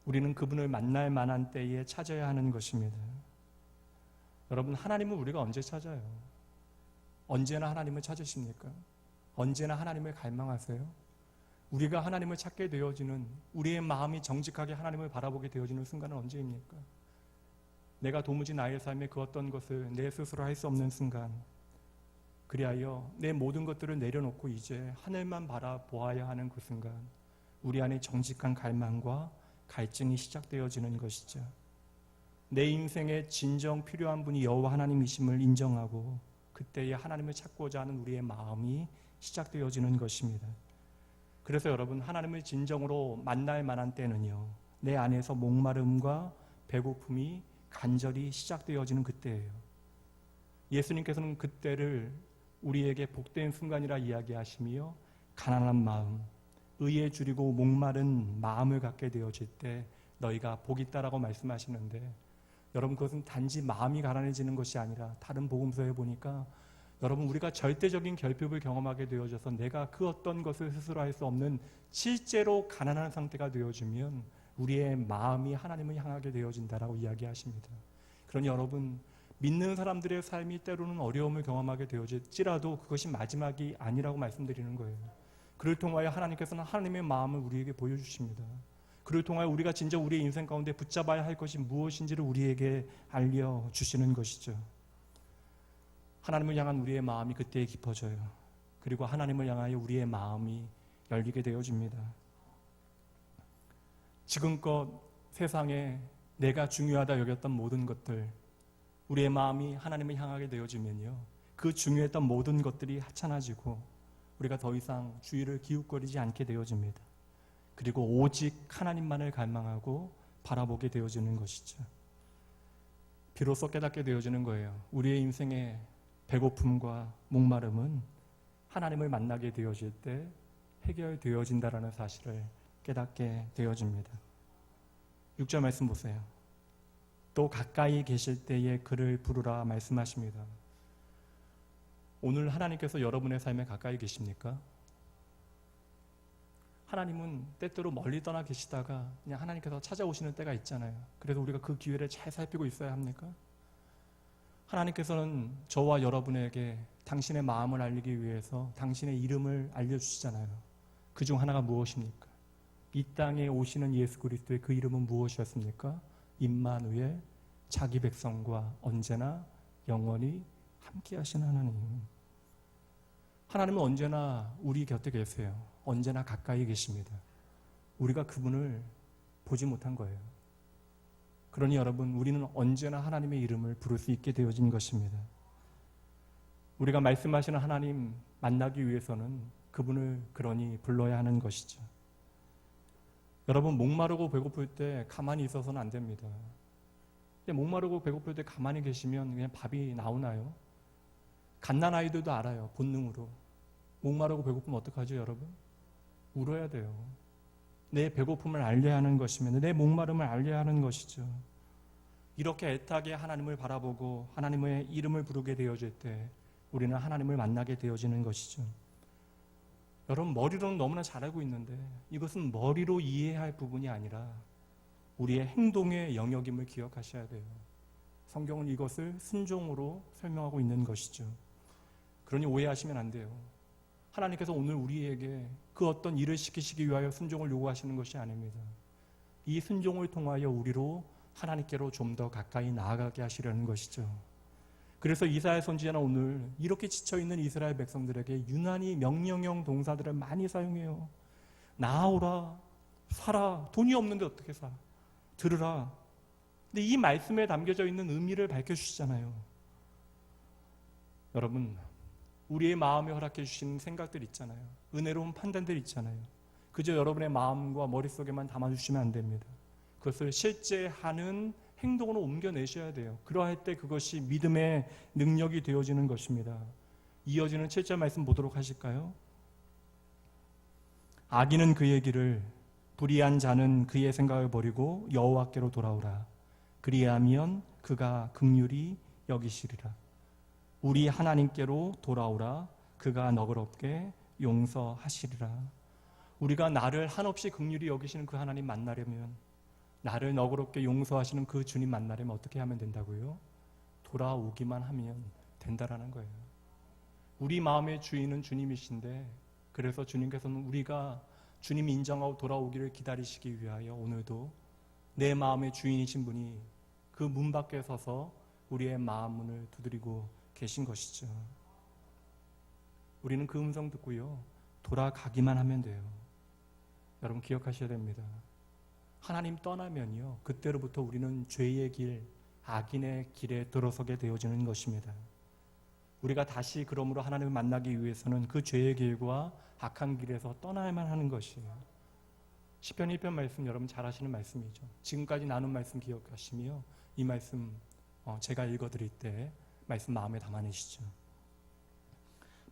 우리는 그분을 만날 만한 때에 찾아야 하는 것입니다. 여러분, 하나님을 우리가 언제 찾아요? 언제나 하나님을 찾으십니까? 언제나 하나님을 갈망하세요? 우리가 하나님을 찾게 되어지는, 우리의 마음이 정직하게 하나님을 바라보게 되어지는 순간은 언제입니까? 내가 도무지 나의 삶에 그 어떤 것을 내 스스로 할 수 없는 순간, 그리하여 내 모든 것들을 내려놓고 이제 하늘만 바라보아야 하는 그 순간, 우리 안에 정직한 갈망과 갈증이 시작되어지는 것이죠. 내 인생에 진정 필요한 분이 여호와 하나님이심을 인정하고 그때에 하나님을 찾고자 하는 우리의 마음이 시작되어지는 것입니다. 그래서 여러분, 하나님을 진정으로 만날 만한 때는요, 내 안에서 목마름과 배고픔이 간절히 시작되어지는 그때예요. 예수님께서는 그때를 우리에게 복된 순간이라 이야기하시며 가난한 마음, 의에 줄이고 목마른 마음을 갖게 되어질 때 너희가 복이 있다라고 말씀하시는데, 여러분, 그것은 단지 마음이 가난해지는 것이 아니라 다른 복음서에 보니까 여러분, 우리가 절대적인 결핍을 경험하게 되어져서 내가 그 어떤 것을 스스로 할 수 없는 실제로 가난한 상태가 되어지면 우리의 마음이 하나님을 향하게 되어진다라고 이야기하십니다. 그러니 여러분, 믿는 사람들의 삶이 때로는 어려움을 경험하게 되어질지라도 그것이 마지막이 아니라고 말씀드리는 거예요. 그를 통하여 하나님께서는 하나님의 마음을 우리에게 보여주십니다. 그를 통하여 우리가 진짜 우리의 인생 가운데 붙잡아야 할 것이 무엇인지를 우리에게 알려주시는 것이죠. 하나님을 향한 우리의 마음이 그때에 깊어져요. 그리고 하나님을 향하여 우리의 마음이 열리게 되어집니다. 지금껏 세상에 내가 중요하다 여겼던 모든 것들, 우리의 마음이 하나님을 향하게 되어지면요, 그 중요했던 모든 것들이 하찮아지고 우리가 더 이상 주의를 기웃거리지 않게 되어집니다. 그리고 오직 하나님만을 갈망하고 바라보게 되어지는 것이죠. 비로소 깨닫게 되어지는 거예요. 우리의 인생의 배고픔과 목마름은 하나님을 만나게 되어질 때 해결되어진다라는 사실을 깨닫게 되어집니다. 6절 말씀 보세요. 또 가까이 계실 때에 그를 부르라 말씀하십니다. 오늘 하나님께서 여러분의 삶에 가까이 계십니까? 하나님은 때때로 멀리 떠나 계시다가 그냥 하나님께서 찾아오시는 때가 있잖아요. 그래서 우리가 그 기회를 잘 살피고 있어야 합니까? 하나님께서는 저와 여러분에게 당신의 마음을 알리기 위해서 당신의 이름을 알려주시잖아요. 그 중 하나가 무엇입니까? 이 땅에 오시는 예수 그리스도의 그 이름은 무엇이었습니까? 임마누엘, 자기 백성과 언제나 영원히 함께 하신 하나님. 하나님은 언제나 우리 곁에 계세요. 언제나 가까이 계십니다. 우리가 그분을 보지 못한 거예요. 그러니 여러분, 우리는 언제나 하나님의 이름을 부를 수 있게 되어진 것입니다. 우리가 말씀하시는 하나님 만나기 위해서는 그분을 그러니 불러야 하는 것이죠. 여러분, 목마르고 배고플 때 가만히 있어서는 안 됩니다. 목마르고 배고플 때 가만히 계시면 그냥 밥이 나오나요? 갓난아이들도 알아요. 본능으로. 목마르고 배고프면 어떡하죠, 여러분? 울어야 돼요. 내 배고픔을 알려야 하는 것이며 내 목마름을 알려야 하는 것이죠. 이렇게 애타게 하나님을 바라보고 하나님의 이름을 부르게 되어질 때 우리는 하나님을 만나게 되어지는 것이죠. 여러분, 머리로는 너무나 잘 알고 있는데 이것은 머리로 이해해야 할 부분이 아니라 우리의 행동의 영역임을 기억하셔야 돼요. 성경은 이것을 순종으로 설명하고 있는 것이죠. 그러니 오해하시면 안 돼요. 하나님께서 오늘 우리에게 그 어떤 일을 시키시기 위하여 순종을 요구하시는 것이 아닙니다. 이 순종을 통하여 우리로 하나님께로 좀 더 가까이 나아가게 하시려는 것이죠. 그래서 이사야 선지자는 오늘 이렇게 지쳐있는 이스라엘 백성들에게 유난히 명령형 동사들을 많이 사용해요. 나아오라, 사라, 돈이 없는데 어떻게 사? 들으라. 근데 이 말씀에 담겨져 있는 의미를 밝혀주시잖아요. 여러분, 우리의 마음에 허락해 주신 생각들 있잖아요. 은혜로운 판단들 있잖아요. 그저 여러분의 마음과 머릿속에만 담아주시면 안 됩니다. 그것을 실제 하는 행동으로 옮겨내셔야 돼요. 그러할 때 그것이 믿음의 능력이 되어지는 것입니다. 이어지는 7절 말씀 보도록 하실까요? 악인은 그의 길을, 불의한 자는 그의 생각을 버리고 여호와께로 돌아오라. 그리하면 그가 긍휼히 여기시리라. 우리 하나님께로 돌아오라. 그가 너그럽게 용서하시리라. 우리가 나를 한없이 긍휼히 여기시는 그 하나님 만나려면, 나를 너그럽게 용서하시는 그 주님 만나려면 어떻게 하면 된다고요? 돌아오기만 하면 된다라는 거예요. 우리 마음의 주인은 주님이신데, 그래서 주님께서는 우리가 주님이 인정하고 돌아오기를 기다리시기 위하여 오늘도 내 마음의 주인이신 분이 그 문 밖에 서서 우리의 마음 문을 두드리고 계신 것이죠. 우리는 그 음성 듣고요, 돌아가기만 하면 돼요. 여러분 기억하셔야 됩니다. 하나님 떠나면요, 그때로부터 우리는 죄의 길, 악인의 길에 들어서게 되어지는 것입니다. 우리가 다시 그러므로 하나님을 만나기 위해서는 그 죄의 길과 악한 길에서 떠나야만 하는 것이에요. 시편 1편 말씀 여러분 잘 아시는 말씀이죠. 지금까지 나눈 말씀 기억하시며 이 말씀 제가 읽어드릴 때 말씀 마음에 담아내시죠.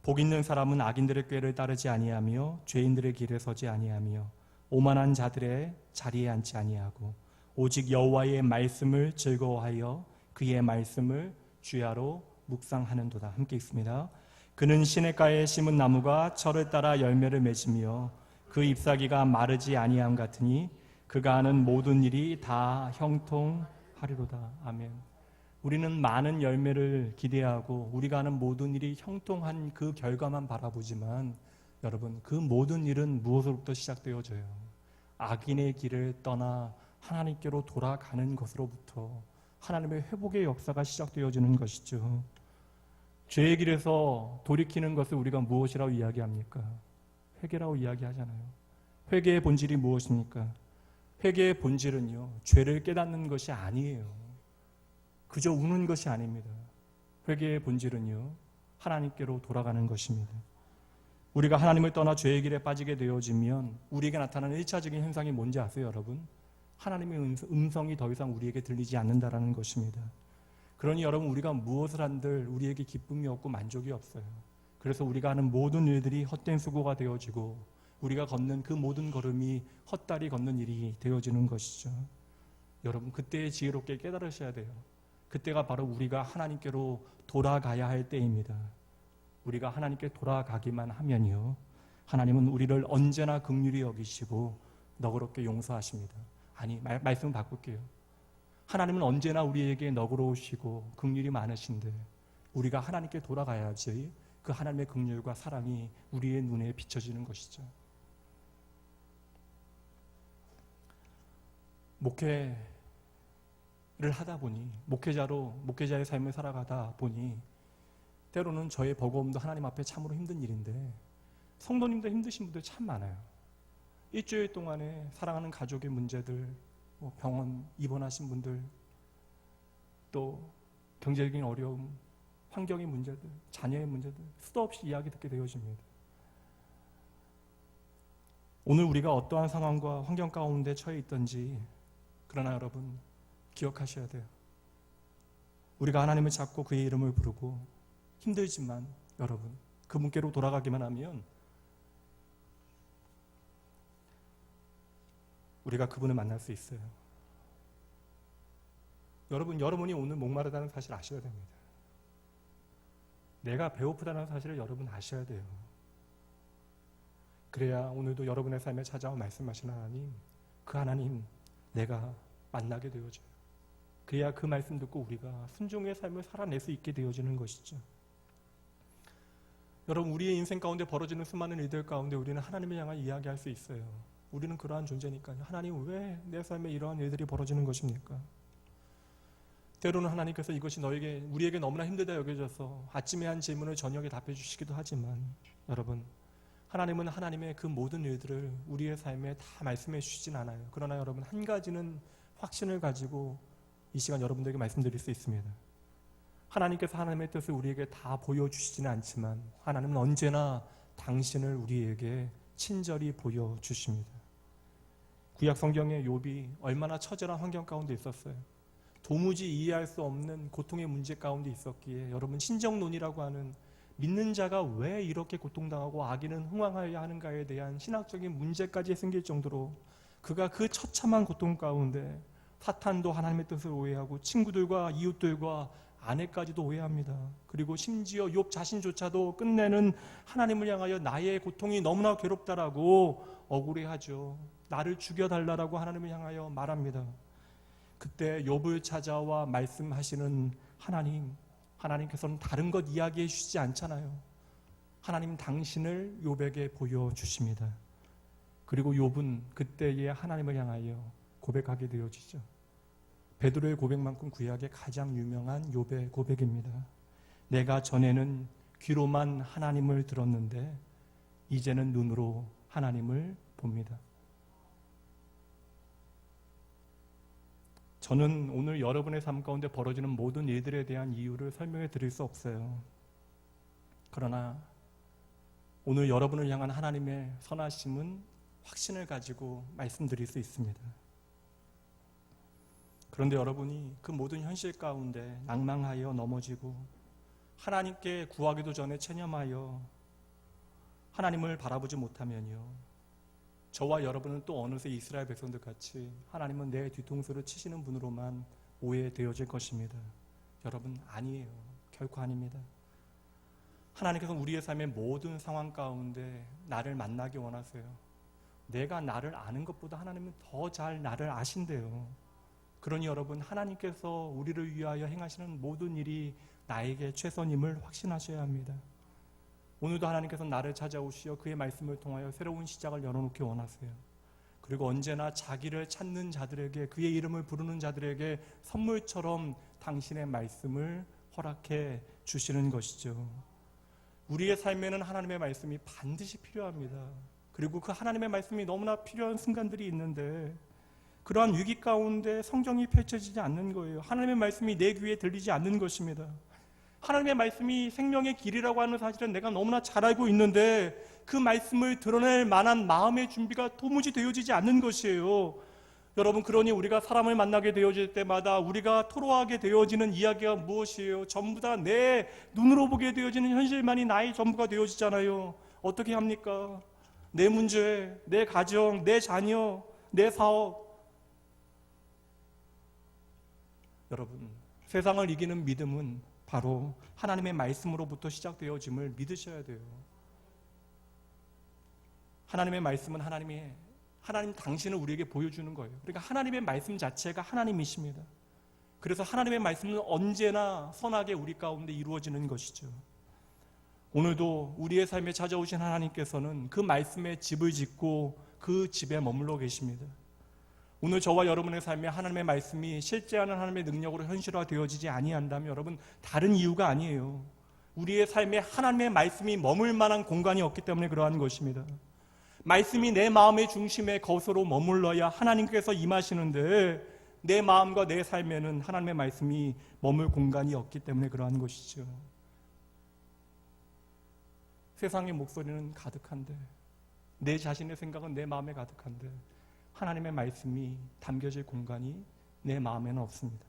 복 있는 사람은 악인들의 꾀를 따르지 아니하며 죄인들의 길에 서지 아니하며 오만한 자들의 자리에 앉지 아니하고 오직 여호와의 말씀을 즐거워하여 그의 말씀을 주야로 묵상하는도다. 함께 읽습니다. 그는 시냇가에 심은 나무가 철을 따라 열매를 맺으며 그 잎사귀가 마르지 아니함 같으니 그가 하는 모든 일이 다 형통하리로다. 아멘. 우리는 많은 열매를 기대하고 우리가 하는 모든 일이 형통한 그 결과만 바라보지만 여러분, 그 모든 일은 무엇으로부터 시작되어져요? 악인의 길을 떠나 하나님께로 돌아가는 것으로부터 하나님의 회복의 역사가 시작되어지는 것이죠. 죄의 길에서 돌이키는 것을 우리가 무엇이라고 이야기합니까? 회개라고 이야기하잖아요. 회개의 본질이 무엇입니까? 회개의 본질은요, 죄를 깨닫는 것이 아니에요. 그저 우는 것이 아닙니다. 회개의 본질은요, 하나님께로 돌아가는 것입니다. 우리가 하나님을 떠나 죄의 길에 빠지게 되어지면 우리에게 나타나는 1차적인 현상이 뭔지 아세요, 여러분? 하나님의 음성이 더 이상 우리에게 들리지 않는다라는 것입니다. 그러니 여러분, 우리가 무엇을 한들 우리에게 기쁨이 없고 만족이 없어요. 그래서 우리가 하는 모든 일들이 헛된 수고가 되어지고 우리가 걷는 그 모든 걸음이 헛다리 걷는 일이 되어지는 것이죠. 여러분, 그때 지혜롭게 깨달으셔야 돼요. 그때가 바로 우리가 하나님께로 돌아가야 할 때입니다. 우리가 하나님께 돌아가기만 하면요, 하나님은 우리를 언제나 긍휼히 여기시고 너그럽게 용서하십니다. 아니, 말씀을 바꿀게요. 하나님은 언제나 우리에게 너그러우시고 긍휼이 많으신데 우리가 하나님께 돌아가야지 그 하나님의 긍휼과 사랑이 우리의 눈에 비춰지는 것이죠. 목회를 하다 보니, 목회자의 삶을 살아가다 보니 때로는 저의 버거움도 하나님 앞에 참으로 힘든 일인데 성도님도 힘드신 분들 참 많아요. 일주일 동안에 사랑하는 가족의 문제들, 뭐 병원 입원하신 분들, 또 경제적인 어려움, 환경의 문제들, 자녀의 문제들 수도 없이 이야기 듣게 되어집니다. 오늘 우리가 어떠한 상황과 환경 가운데 처해 있든지, 그러나 여러분 기억하셔야 돼요. 우리가 하나님을 찾고 그의 이름을 부르고 힘들지만 여러분 그분께로 돌아가기만 하면 우리가 그분을 만날 수 있어요. 여러분이 오늘 목마르다는 사실 아셔야 됩니다. 내가 배고프다는 사실을 여러분 아셔야 돼요. 그래야 오늘도 여러분의 삶에 찾아와 말씀하시는 하나님, 그 하나님 내가 만나게 되어져요. 그래야 그 말씀 듣고 우리가 순종의 삶을 살아낼 수 있게 되어지는 것이죠. 여러분, 우리의 인생 가운데 벌어지는 수많은 일들 가운데 우리는 하나님을 향한 이야기할 수 있어요. 우리는 그러한 존재니까요. 하나님, 왜 내 삶에 이러한 일들이 벌어지는 것입니까? 때로는 하나님께서 이것이 우리에게 너무나 힘들다 여겨져서 아침에 한 질문을 저녁에 답해 주시기도 하지만, 여러분, 하나님은 하나님의 그 모든 일들을 우리의 삶에 다 말씀해 주시진 않아요. 그러나 여러분, 한 가지는 확신을 가지고 이 시간 여러분들에게 말씀드릴 수 있습니다. 하나님께서 하나님의 뜻을 우리에게 다 보여주시지는 않지만 하나님은 언제나 당신을 우리에게 친절히 보여주십니다. 구약 성경의 욥이 얼마나 처절한 환경 가운데 있었어요. 도무지 이해할 수 없는 고통의 문제 가운데 있었기에 여러분, 신정론이라고 하는 믿는 자가 왜 이렇게 고통당하고 악인은 흥왕하여야 하는가에 대한 신학적인 문제까지 생길 정도로 그가 그 처참한 고통 가운데 사탄도 하나님의 뜻을 오해하고 친구들과 이웃들과 아내까지도 오해합니다. 그리고 심지어 욥 자신조차도 끝내는 하나님을 향하여 나의 고통이 너무나 괴롭다라고 억울해하죠. 나를 죽여달라고 하나님을 향하여 말합니다. 그때 욥을 찾아와 말씀하시는 하나님께서는 다른 것 이야기해 주시지 않잖아요. 하나님 당신을 욥에게 보여주십니다. 그리고 욥은 그때에 하나님을 향하여 고백하게 되어지죠. 베드로의 고백만큼 구약의 가장 유명한 욥의 고백입니다. 내가 전에는 귀로만 하나님을 들었는데 이제는 눈으로 하나님을 봅니다. 저는 오늘 여러분의 삶 가운데 벌어지는 모든 일들에 대한 이유를 설명해 드릴 수 없어요. 그러나 오늘 여러분을 향한 하나님의 선하심은 확신을 가지고 말씀드릴 수 있습니다. 그런데 여러분이 그 모든 현실 가운데 낭망하여 넘어지고 하나님께 구하기도 전에 체념하여 하나님을 바라보지 못하면요, 저와 여러분은 또 어느새 이스라엘 백성들 같이 하나님은 내 뒤통수를 치시는 분으로만 오해되어질 것입니다. 여러분, 아니에요. 결코 아닙니다. 하나님께서는 우리의 삶의 모든 상황 가운데 나를 만나기 원하세요. 내가 나를 아는 것보다 하나님은 더 잘 나를 아신대요. 그러니 여러분, 하나님께서 우리를 위하여 행하시는 모든 일이 나에게 최선임을 확신하셔야 합니다. 오늘도 하나님께서 나를 찾아오시어 그의 말씀을 통하여 새로운 시작을 열어놓기 원하세요. 그리고 언제나 자기를 찾는 자들에게, 그의 이름을 부르는 자들에게 선물처럼 당신의 말씀을 허락해 주시는 것이죠. 우리의 삶에는 하나님의 말씀이 반드시 필요합니다. 그리고 그 하나님의 말씀이 너무나 필요한 순간들이 있는데 그러한 위기 가운데 성경이 펼쳐지지 않는 거예요. 하나님의 말씀이 내 귀에 들리지 않는 것입니다. 하나님의 말씀이 생명의 길이라고 하는 사실은 내가 너무나 잘 알고 있는데 그 말씀을 드러낼 만한 마음의 준비가 도무지 되어지지 않는 것이에요. 여러분, 그러니 우리가 사람을 만나게 되어질 때마다 우리가 토로하게 되어지는 이야기가 무엇이에요? 전부 다 내 눈으로 보게 되어지는 현실만이 나의 전부가 되어지잖아요. 어떻게 합니까? 내 문제, 내 가정, 내 자녀, 내 사업. 여러분, 세상을 이기는 믿음은 바로 하나님의 말씀으로부터 시작되어짐을 믿으셔야 돼요. 하나님의 말씀은 하나님 당신을 우리에게 보여주는 거예요. 그러니까 하나님의 말씀 자체가 하나님이십니다. 그래서 하나님의 말씀은 언제나 선하게 우리 가운데 이루어지는 것이죠. 오늘도 우리의 삶에 찾아오신 하나님께서는 그 말씀에 집을 짓고 그 집에 머물러 계십니다. 오늘 저와 여러분의 삶에 하나님의 말씀이 실제하는 하나님의 능력으로 현실화되어지지 아니한다면 여러분, 다른 이유가 아니에요. 우리의 삶에 하나님의 말씀이 머물 만한 공간이 없기 때문에 그러한 것입니다. 말씀이 내 마음의 중심에 거기로 머물러야 하나님께서 임하시는데 내 마음과 내 삶에는 하나님의 말씀이 머물 공간이 없기 때문에 그러한 것이죠. 세상의 목소리는 가득한데 내 자신의 생각은 내 마음에 가득한데 하나님의 말씀이 담겨질 공간이 내 마음에는 없습니다.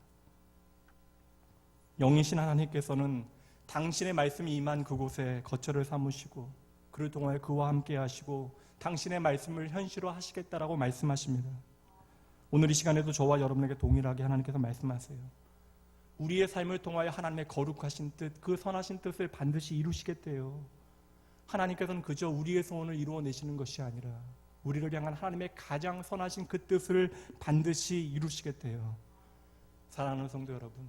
영이신 하나님께서는 당신의 말씀이 임한 그곳에 거처를 삼으시고 그를 통하여 그와 함께 하시고 당신의 말씀을 현실화 하시겠다라고 말씀하십니다. 오늘 이 시간에도 저와 여러분에게 동일하게 하나님께서 말씀하세요. 우리의 삶을 통하여 하나님의 거룩하신 뜻, 그 선하신 뜻을 반드시 이루시겠대요. 하나님께서는 그저 우리의 소원을 이루어내시는 것이 아니라 우리를 향한 하나님의 가장 선하신 그 뜻을 반드시 이루시겠대요. 사랑하는 성도 여러분,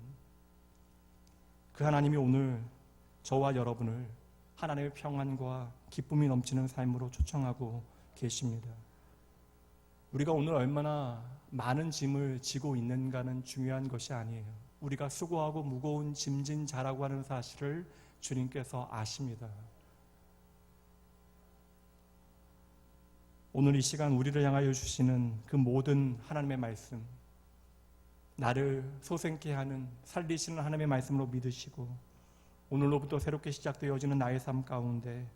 그 하나님이 오늘 저와 여러분을 하나님의 평안과 기쁨이 넘치는 삶으로 초청하고 계십니다. 우리가 오늘 얼마나 많은 짐을 지고 있는가는 중요한 것이 아니에요. 우리가 수고하고 무거운 짐진 자라고 하는 사실을 주님께서 아십니다. 오늘 이 시간 우리를 향하여 주시는 그 모든 하나님의 말씀, 나를 소생케 하는 살리시는 하나님의 말씀으로 믿으시고 오늘로부터 새롭게 시작되어지는 나의 삶 가운데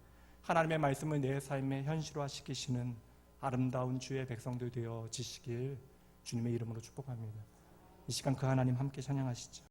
하나님의 말씀을 내 삶에 현실화시키시는 아름다운 주의 백성들 되어지시길 주님의 이름으로 축복합니다. 이 시간 그 하나님 함께 찬양하시죠.